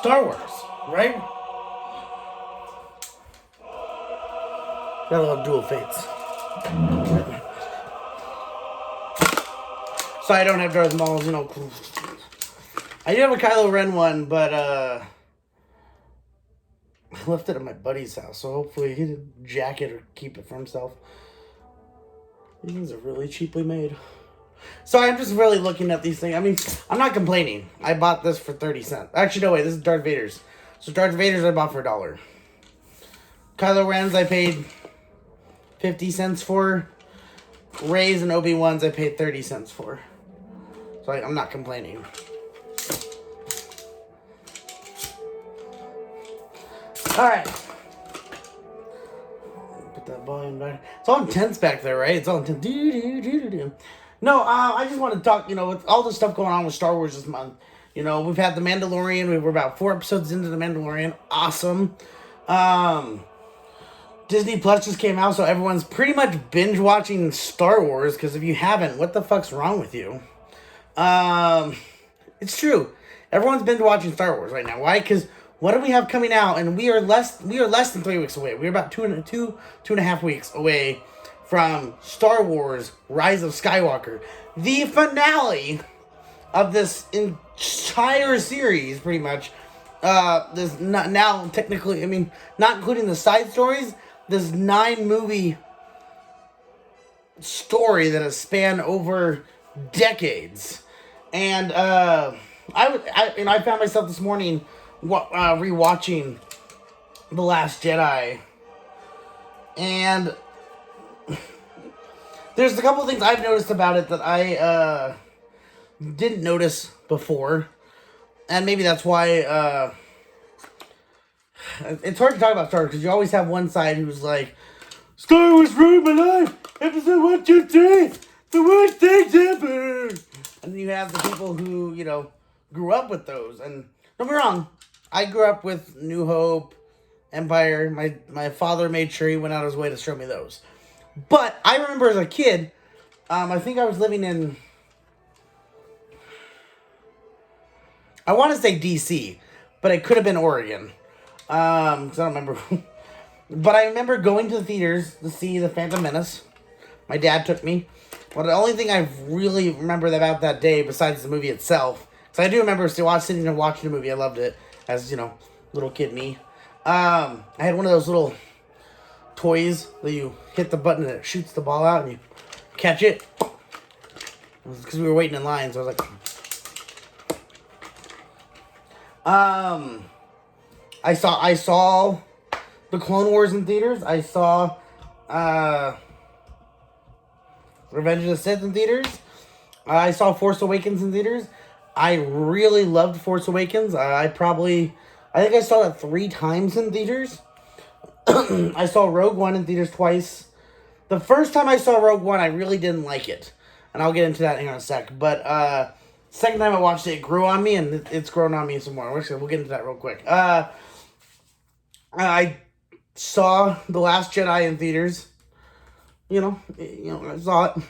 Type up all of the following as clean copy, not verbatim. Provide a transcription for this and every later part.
Star Wars, right? Got a little Duel Fates. So I don't have Darth Maul's, I do have a Kylo Ren one, but I left it at my buddy's house, so hopefully he didn't jack it or keep it for himself. These things are really cheaply made. So I'm just really looking at these things. I mean, I'm not complaining. I bought this for 30 cents. Actually, no, wait, this is Darth Vader's. So Darth Vader's I bought for $1. Kylo Ren's I paid 50 cents for. Rey's and Obi-Wan's I paid 30 cents for. So I'm not complaining. Alright. Put that volume back. It's all intense back there, right? It's all intense. No, I just want to talk, with all the stuff going on with Star Wars this month. We've had The Mandalorian. We were about 4 episodes into The Mandalorian. Awesome. Disney Plus just came out, so everyone's pretty much binge watching Star Wars, because if you haven't, what the fuck's wrong with you? It's true. Everyone's binge watching Star Wars right now. Why? Because what do we have coming out? And we are less than 3 weeks away. We're about two and a half weeks away from Star Wars Rise of Skywalker, the finale of this entire series, pretty much. This now technically, not including the side stories, this 9-movie story that has spanned over decades. And I found myself this morning rewatching The Last Jedi, and there's a couple of things I've noticed about it that I didn't notice before, and maybe that's why it's hard to talk about Star Wars, because you always have one side who's like, Star Wars ruined my life, episode 1, 2, 3, the worst things ever. And then you have the people who, grew up with those. And don't be wrong, I grew up with New Hope, Empire. My father made sure he went out of his way to show me those. But I remember as a kid, I think I was living in, I want to say DC, but it could have been Oregon. Because I don't remember. But I remember going to the theaters to see The Phantom Menace. My dad took me. Well, the only thing I really remember about that day, besides the movie itself, because I do remember sitting and watching the movie. I loved it as, little kid me. I had one of those little toys that you hit the button and it shoots the ball out and you catch it. Because we were waiting in line, so I was like... I saw the Clone Wars in theaters. I saw Revenge of the Sith in theaters. I saw Force Awakens in theaters. I really loved Force Awakens. I think I saw it 3 times in theaters. I saw Rogue One in theaters twice. The first time I saw Rogue One, I really didn't like it. And I'll get into that in a sec. But second time I watched it, it grew on me, and it's grown on me some more. We'll get into that real quick. I saw The Last Jedi in theaters. I saw it.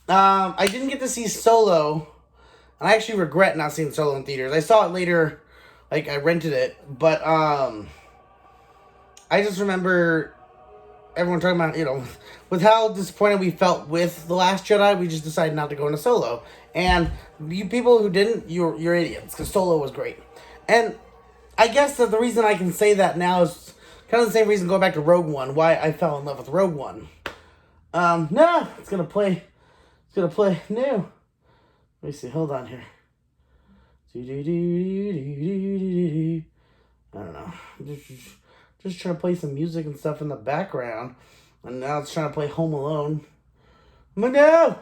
I didn't get to see Solo. And I actually regret not seeing Solo in theaters. I saw it later. I rented it. But, I just remember everyone talking about, with how disappointed we felt with The Last Jedi, we just decided not to go into Solo. And you people who didn't, you're idiots, because Solo was great. And I guess that the reason I can say that now is kind of the same reason going back to Rogue One, why I fell in love with Rogue One. No, it's gonna play new. Let me see, hold on here. I don't know. Just trying to play some music and stuff in the background. And now it's trying to play Home Alone. But no!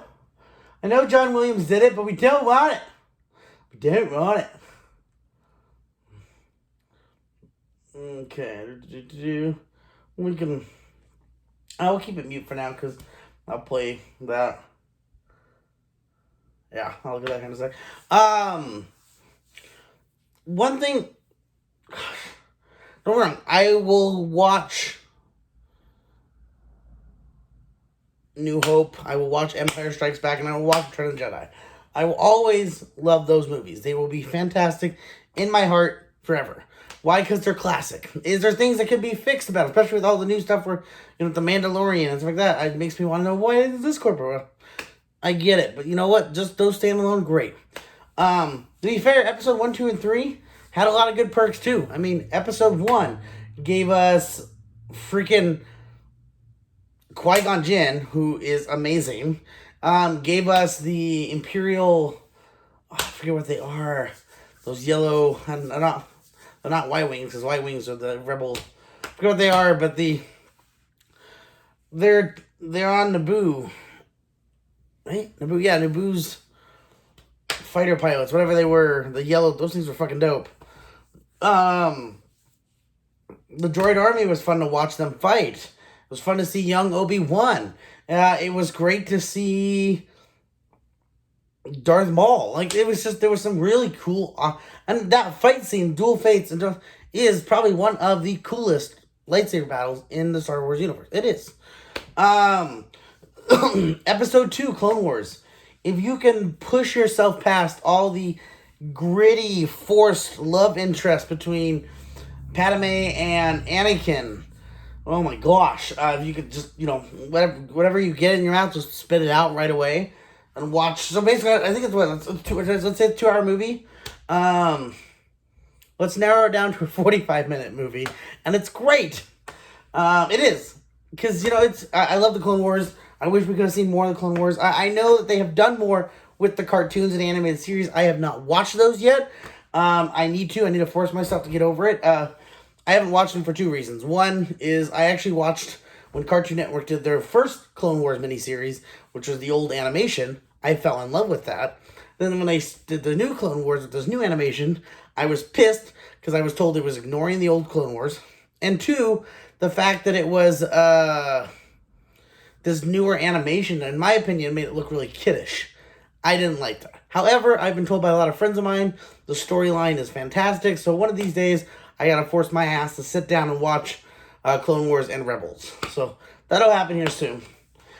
I know John Williams did it, but we don't want it. We don't want it. Okay. I'll keep it mute for now, because I'll play that. Yeah, I'll do that kind of stuff. One thing... Don't get me wrong, I will watch New Hope, I will watch Empire Strikes Back, and I will watch Return of the Jedi. I will always love those movies. They will be fantastic in my heart forever. Why? Because they're classic. Is there things that could be fixed about it, especially with all the new stuff where, the Mandalorian and stuff like that? It makes me want to know, why is this corporate? I get it, but you know what? Just those standalone, great. To be fair, episode 1, 2, and 3 had a lot of good perks too. I mean, episode 1 gave us freaking Qui-Gon Jinn, who is amazing. Gave us the Imperial, I forget what they are. Those yellow, they're not Y-Wings, because Y-Wings are the rebel. I forget what they are, but they're on Naboo. Right? Naboo, yeah, Naboo's fighter pilots, whatever they were, the yellow, those things were fucking dope. The droid army was fun to watch them fight. It was fun to see young Obi-Wan. It was great to see Darth Maul. Like, it was just, there was some really cool, and that fight scene, Dual Fates, is probably one of the coolest lightsaber battles in the Star Wars universe. It is. Episode 2, Clone Wars. If you can push yourself past all the gritty, forced love interest between Padme and Anakin, oh my gosh, if you could just, whatever you get in your mouth, just spit it out right away and watch. So basically, I think let's say it's a 2-hour movie. Let's narrow it down to a 45-minute movie, and it's great. It is, because, I love the Clone Wars. I wish we could have seen more of the Clone Wars. I know that they have done more with the cartoons and animated series. I have not watched those yet. I need to force myself to get over it. I haven't watched them for 2 reasons. One is I actually watched when Cartoon Network did their first Clone Wars miniseries, which was the old animation. I fell in love with that. Then when they did the new Clone Wars with this new animation, I was pissed because I was told it was ignoring the old Clone Wars. And 2, the fact that it was this newer animation, in my opinion, made it look really kiddish. I didn't like that. However, I've been told by a lot of friends of mine, the storyline is fantastic, so one of these days, I gotta force my ass to sit down and watch Clone Wars and Rebels. So, that'll happen here soon.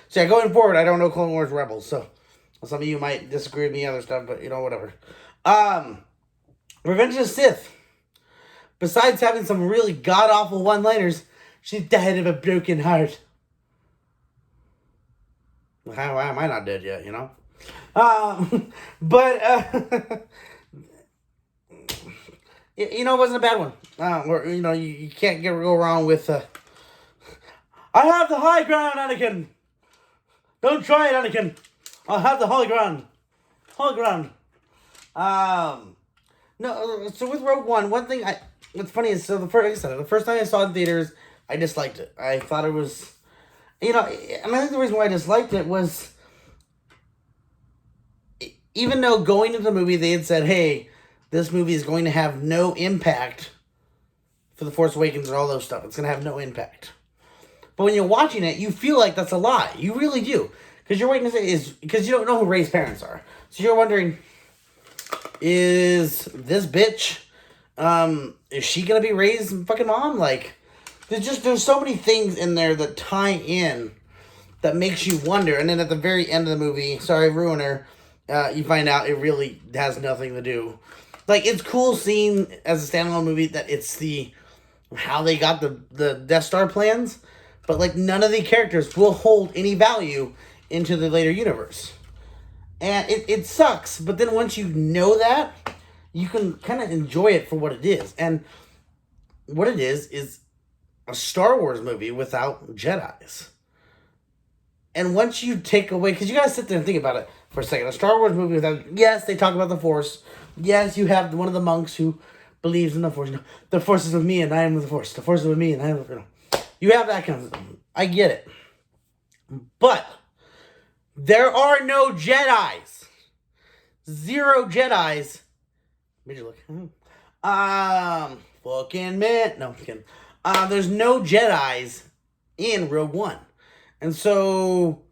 So yeah, going forward, I don't know Clone Wars Rebels, so some of you might disagree with me other stuff, but whatever. Revenge of the Sith. Besides having some really god-awful one-liners, she died of a broken heart. How am I not dead yet, But, it wasn't a bad one. You can't go wrong with, I have the high ground, Anakin! Don't try it, Anakin! I'll have the high ground. High ground. No, so with Rogue One, what's funny is, the first time I saw it in theaters, I disliked it. I thought it was, and I think the reason why I disliked it was, even though going into the movie they had said, hey, this movie is going to have no impact for The Force Awakens and all those stuff. It's going to have no impact. But when you're watching it, you feel like that's a lie. You really do. Because you're waiting to say, because you don't know who Rey's parents are. So you're wondering, is this bitch, is she going to be Rey's fucking mom? Like, there's so many things in there that tie in that makes you wonder. And then at the very end of the movie, sorry, ruiner, you find out it really has nothing to do. Like, it's cool seeing as a standalone movie that it's how they got the Death Star plans, but like none of the characters will hold any value into the later universe. And it sucks, but then once you know that, you can kind of enjoy it for what it is. And what it is a Star Wars movie without Jedis. And once you take away, because you gotta sit there and think about it for a second. A Star Wars movie without, yes, they talk about the Force. Yes, you have one of the monks who believes in the Force. The Force is with me and I am with the Force. The Force is with me and I am with, you have that kind of stuff. I get it. But there are no Jedis. 0 Jedis. Made you look. Fucking man. No, I'm kidding. There's no Jedis in Rogue One. And so,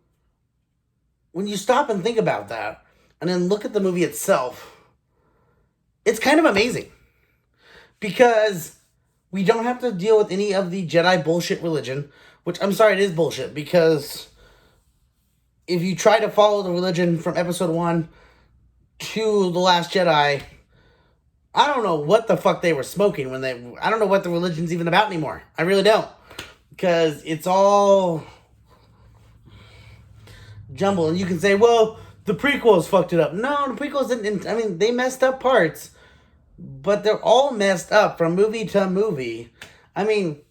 when you stop and think about that, and then look at the movie itself, it's kind of amazing. Because we don't have to deal with any of the Jedi bullshit religion, which, I'm sorry, it is bullshit, because if you try to follow the religion from Episode 1 to The Last Jedi, I don't know what the fuck they were smoking when they. I don't know what the religion's even about anymore. I really don't, because it's all jumble. And you can say, well, the prequels fucked it up. No, the prequels didn't. I mean, they messed up parts, but they're all messed up from movie to movie. I mean,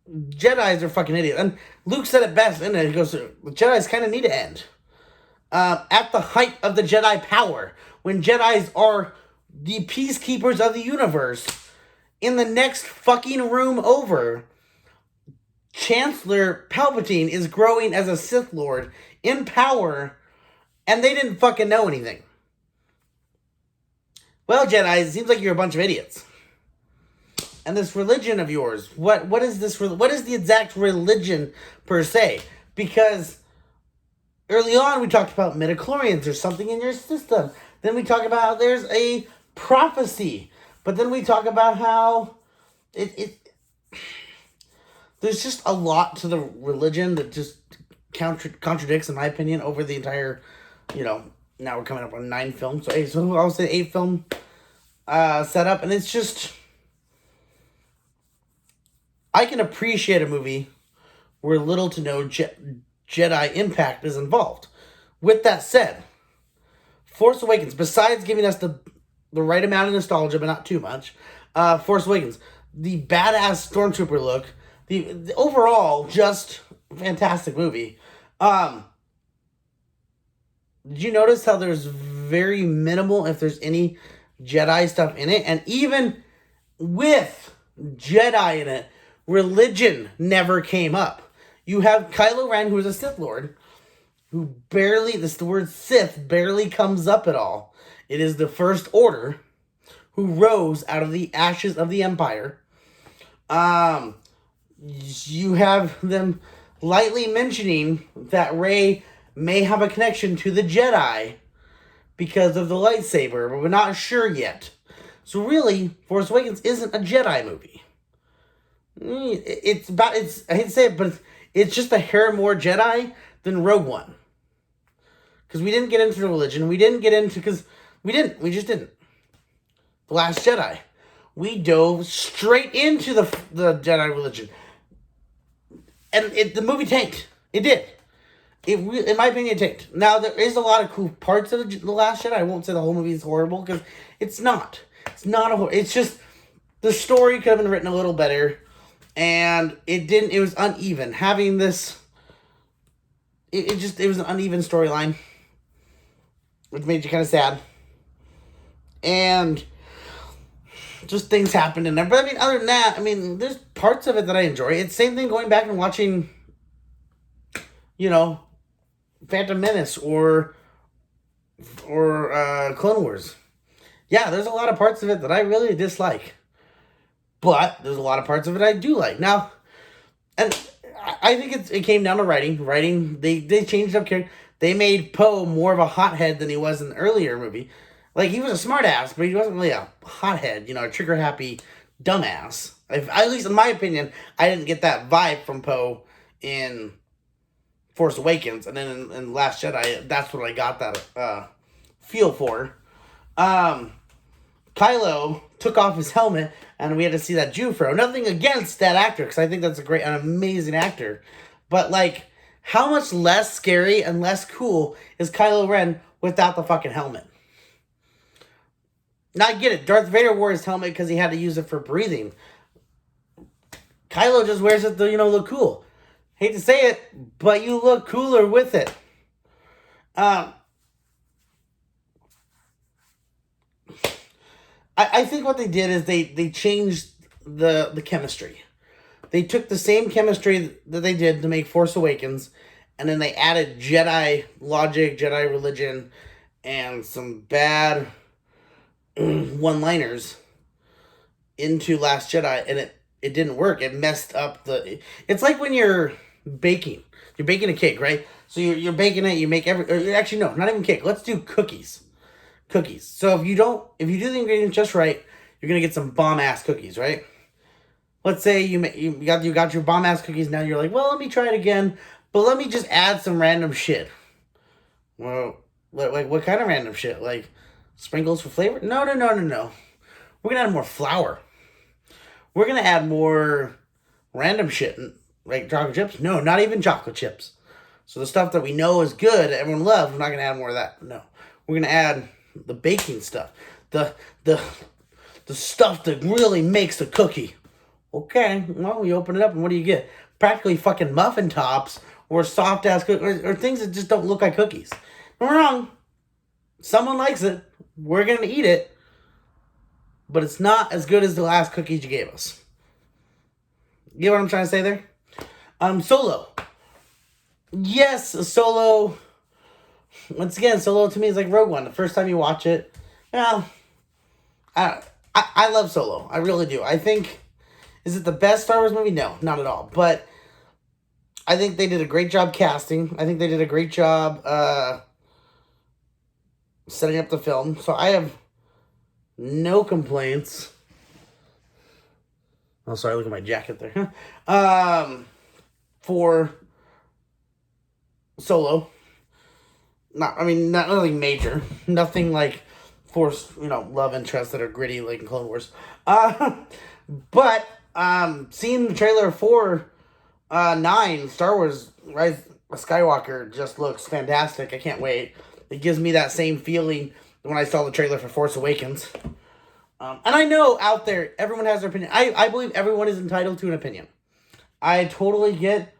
Jedis are fucking idiots. And Luke said it best, and he goes, Jedis kind of need to end. At the height of the Jedi power, when Jedis are the peacekeepers of the universe, in the next fucking room over, Chancellor Palpatine is growing as a Sith Lord in power, and they didn't fucking know anything. Well, Jedi, it seems like you're a bunch of idiots. And this religion of yours, what is this? What is the exact religion per se? Because early on, we talked about midichlorians. There's something in your system. Then we talk about how there's a prophecy. But then we talk about how there's just a lot to the religion that just contradicts, in my opinion, over the entire, now we're coming up on 9 films. So I'll say 8 film setup. And it's just, I can appreciate a movie where little to no Jedi impact is involved. With that said, Force Awakens, besides giving us the right amount of nostalgia, but not too much, Force Awakens, the badass Stormtrooper look, the overall just fantastic movie. Did you notice how there's very minimal, if there's any, Jedi stuff in it? And even with Jedi in it, religion never came up. You have Kylo Ren, who is a Sith Lord, who barely, the word Sith barely comes up at all. It is the First Order who rose out of the ashes of the Empire. You have them lightly mentioning that Rey may have a connection to the Jedi because of the lightsaber, but we're not sure yet. So really, Force Awakens isn't a Jedi movie. I hate to say it, but it's just a hair more Jedi than Rogue One. Because we didn't get into the religion. We just didn't. The Last Jedi. We dove straight into the Jedi religion. And the movie tanked. It did. In my opinion, it tanked. Now, there is a lot of cool parts of the Last Jedi. I won't say the whole movie is horrible, because it's not. It's not a horror. It's just, the story could have been written a little better. And it was uneven. Having this, it was an uneven storyline, which made you kind of sad. And just things happened in there. But I mean, other than that, there's parts of it that I enjoy. It's the same thing going back and watching, Phantom Menace or Clone Wars. Yeah, there's a lot of parts of it that I really dislike. But there's a lot of parts of it I do like. Now, and I think it came down to writing. Writing, they changed up character. They made Poe more of a hothead than he was in the earlier movie. Like, he was a smart ass, but he wasn't really a hothead, a trigger-happy dumbass. At least in my opinion, I didn't get that vibe from Poe in Force Awakens. And then in Last Jedi, that's what I got that feel for. Kylo took off his helmet, and we had to see that Jufro. Nothing against that actor, because I think that's an amazing actor. But, how much less scary and less cool is Kylo Ren without the fucking helmet? Now, I get it. Darth Vader wore his helmet because he had to use it for breathing. Kylo just wears it to, look cool. Hate to say it, but you look cooler with it. I think what they did is they changed the chemistry. They took the same chemistry that they did to make Force Awakens, and then they added Jedi logic, Jedi religion, and some bad one-liners into Last Jedi, and it didn't work. It messed up it's like when you're baking. You're baking a cake, right? So you're baking it, you make actually, no, not even cake. Let's do cookies. So if you do the ingredients just right, you're gonna get some bomb-ass cookies, right? Let's say you got your bomb-ass cookies, now you're like, well, let me try it again, but let me just add some random shit. Well, what kind of random shit? Like, Sprinkles for flavor? No, no, no, no, no. We're going to add more flour. We're going to add more random shit. Like chocolate chips? No, not even chocolate chips. So the stuff that we know is good, everyone loves, we're not going to add more of that. No. We're going to add the baking stuff. The stuff that really makes the cookie. Okay, well, you open it up and what do you get? Practically fucking muffin tops or soft ass cookies or things that just don't look like cookies. Don't get me wrong. Someone likes it. We're going to eat it. But it's not as good as the last cookies you gave us. You get what I'm trying to say there? Solo. Yes, Solo. Once again, Solo to me is like Rogue One. The first time you watch it, well, I love Solo. I really do. I think, is it the best Star Wars movie? No, not at all. But I think they did a great job casting. I think they did a great job setting up the film. So I have no complaints. Oh, sorry, look at my jacket there. For Solo. Nothing major. Nothing like Force, love interests that are gritty like in Clone Wars. But seeing the trailer for 9, Star Wars Rise of Skywalker just looks fantastic. I can't wait. It gives me that same feeling when I saw the trailer for Force Awakens. And I know out there, everyone has their opinion. I believe everyone is entitled to an opinion. I totally get,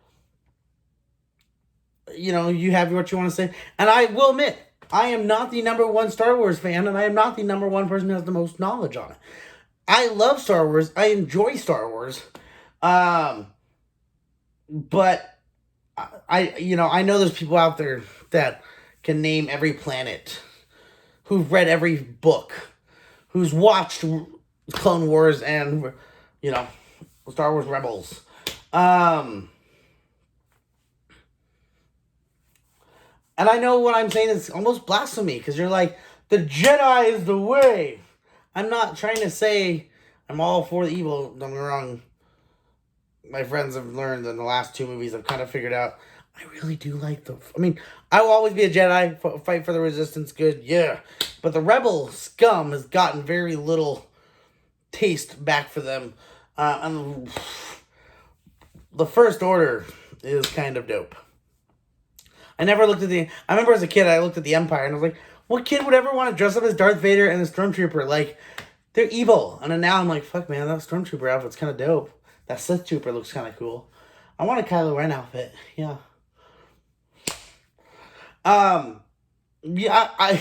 you have what you want to say. And I will admit, I am not the number one Star Wars fan, and I am not the number one person who has the most knowledge on it. I love Star Wars. I enjoy Star Wars. But I know there's people out there that can name every planet, who've read every book, who's watched Clone Wars and, Star Wars Rebels. And I know what I'm saying is almost blasphemy, because you're like, the Jedi is the way. I'm not trying to say I'm all for the evil. Don't get me wrong. My friends have learned in the last 2 movies, I've kind of figured out, I really do like I will always be a Jedi, fight for the Resistance, good, yeah. But the Rebel scum has gotten very little taste back for them. And the First Order is kind of dope. I remember as a kid, I looked at the Empire and I was like, what kid would ever want to dress up as Darth Vader and a Stormtrooper? Like, they're evil. And then now I'm like, fuck man, that Stormtrooper outfit's kind of dope. That Sith Trooper looks kind of cool. I want a Kylo Ren outfit. Yeah. Yeah,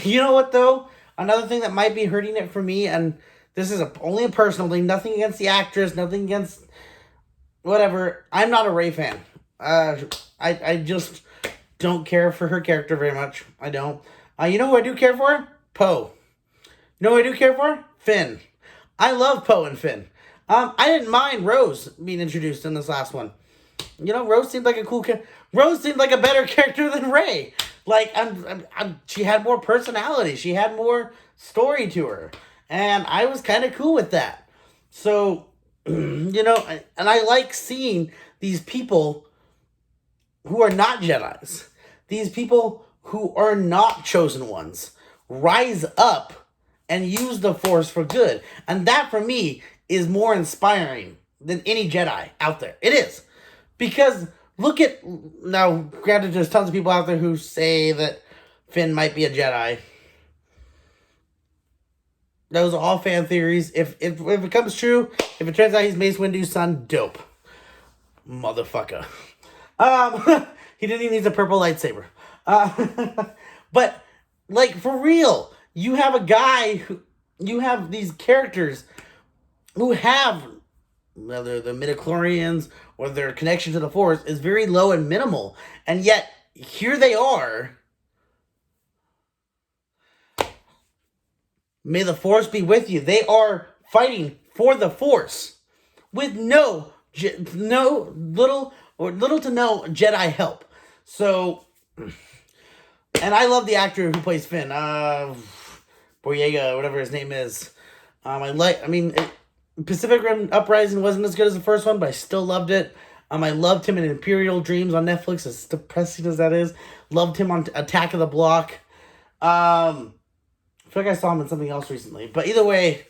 you know what though? Another thing that might be hurting it for me, and this is only a personal thing, nothing against the actress, nothing against whatever. I'm not a Rey fan. I just don't care for her character very much. I don't. You know who I do care for? Poe. You know who I do care for? Finn. I love Poe and Finn. I didn't mind Rose being introduced in this last one. Rose seemed like a cool character. Rose seemed like a better character than Rey. Like, she had more personality. She had more story to her. And I was kind of cool with that. So, and I like seeing these people who are not Jedis. These people who are not chosen ones rise up and use the Force for good. And that, for me, is more inspiring than any Jedi out there. It is. Because now, granted, there's tons of people out there who say that Finn might be a Jedi. Those are all fan theories. If it comes true, if it turns out he's Mace Windu's son, dope. Motherfucker. He didn't even need a purple lightsaber. But, like, for real, you have you have these characters who have, whether the midichlorians or their connection to the Force is very low and minimal. And yet, here they are. May the Force be with you. They are fighting for the Force with little to no Jedi help. So, and I love the actor who plays Finn, Boyega, whatever his name is. Pacific Rim Uprising wasn't as good as the first one, but I still loved it. I loved him in Imperial Dreams on Netflix, as depressing as that is. Loved him on Attack of the Block. feel like I saw him in something else recently. But either way,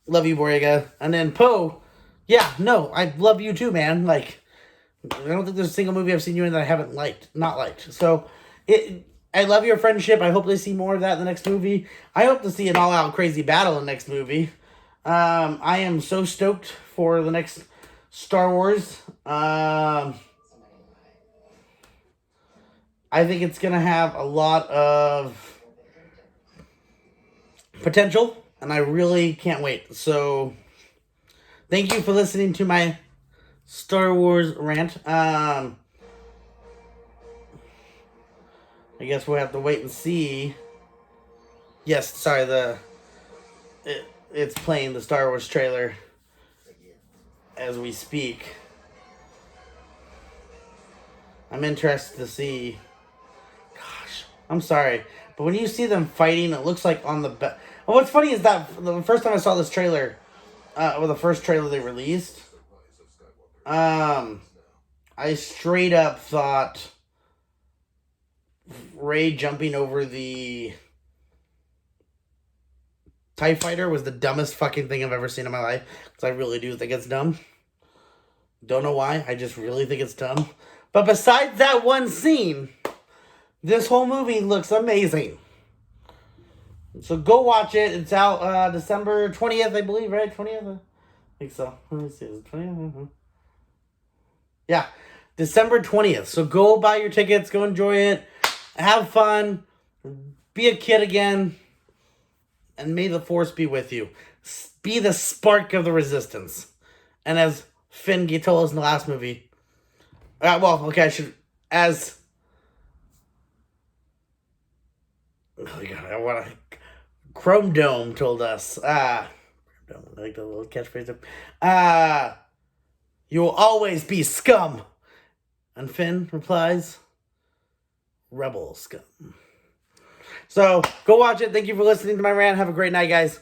love you, Boyega. And then Poe, yeah, no, I love you too, man. Like, I don't think there's a single movie I've seen you in that I haven't not liked. So, I love your friendship. I hope they see more of that in the next movie. I hope to see an all-out crazy battle in the next movie. I am so stoked for the next Star Wars. I think it's going to have a lot of potential, and I really can't wait. So, thank you for listening to my Star Wars rant. I guess we'll have to wait and see. Yes, sorry, it's playing the Star Wars trailer as we speak. I'm interested to see. Gosh, I'm sorry, but when you see them fighting, it looks like on the well, what's funny is that the first time I saw this trailer, or the first trailer they released, I straight up thought Rey jumping over the TIE Fighter was the dumbest fucking thing I've ever seen in my life. Because I really do think it's dumb. Don't know why. I just really think it's dumb. But besides that one scene, this whole movie looks amazing. So go watch it. It's out December 20th, I believe, right? 20th? I think so. Let me see. Is it 20th? Yeah. December 20th. So go buy your tickets. Go enjoy it. Have fun. Be a kid again. And may the Force be with you. Be the spark of the Resistance. And as Finn told us in the last movie. As... Oh my god, Chrome Dome told us. I like the little catchphrase. You will always be scum. And Finn replies, rebel scum. So, go watch it. Thank you for listening to my rant. Have a great night, guys.